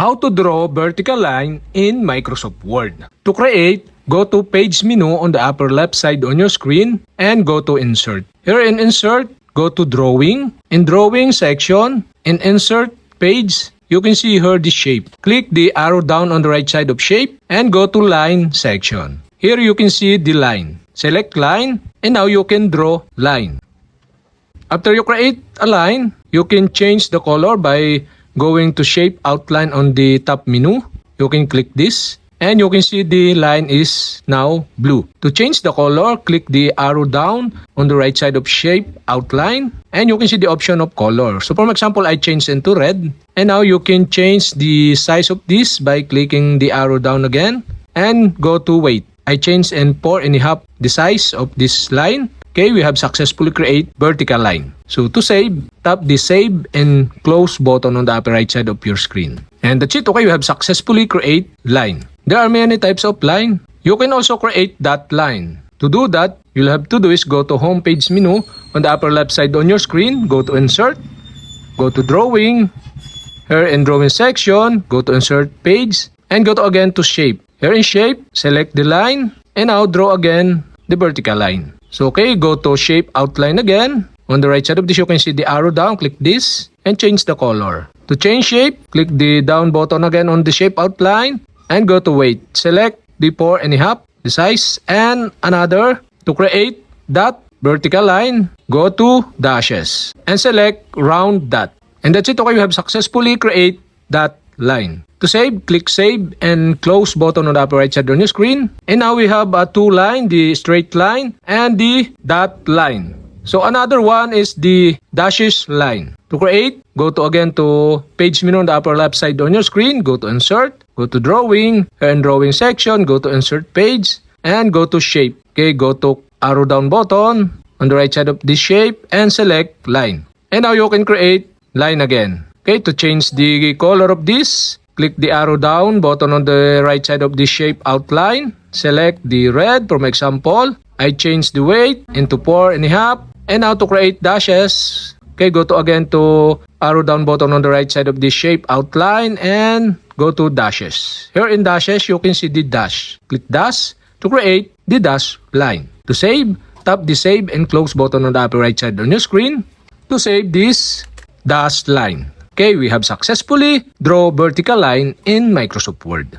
How to draw vertical line in Microsoft Word. To create, go to Page menu on the upper left side on your screen and go to Insert. Here in Insert, go to Drawing. In Drawing section, in Insert Page, you can see here the shape. Click the arrow down on the right side of Shape and go to Line section. Here you can see the line. Select Line and now you can draw line. After you create a line, you can change the color by going to Shape Outline on the top menu. You can click this and you can see the line is now blue. To change the color, click the arrow down on the right side of Shape Outline and you can see the option of color. So for example, I changed into red and now you can change the size of this by clicking the arrow down again and go to weight. I changed in 4.5 the size of this line. Okay, we have successfully created vertical line. So to save, tap the save and close button on the upper right side of your screen. And that's it. Okay, we have successfully created line. There are many types of line. You can also create dot line. To do that, you'll have to do is go to Home Page menu on the upper left side on your screen. Go to Insert, go to Drawing. Here in Drawing section, go to Insert Page and go to again to Shape. Here in Shape, select the line and now draw again the vertical line. So okay, go to Shape Outline again. On the right side of this, you can see the arrow down. Click this and change the color. To change shape, click the down button again on the Shape Outline and go to weight. Select the 4.5, the size, and another. To create that vertical line, go to dashes and select round dot. And that's it. Okay, we have successfully created that line. To save, click save and close button on the upper right side on your screen. And now we have a two line, the straight line and the dot line. So another one is the dashes line. To create, go to again to Page menu on the upper left side on your screen. Go to Insert, go to Drawing, and Drawing section, go to Insert Page, and go to Shape. Okay, go to arrow down button on the right side of this shape and select line. And now you can create line again. Okay, to change the color of this, click the arrow down button on the right side of the Shape Outline. Select the red. For example, I change the weight into 4.5. And now to create dashes, okay, go to again to arrow down button on the right side of the Shape Outline and go to dashes. Here in dashes, you can see the dash. Click dash to create the dash line. To save, tap the save and close button on the upper right side on your screen to save this dash line. Okay, we have successfully draw vertical line in Microsoft Word.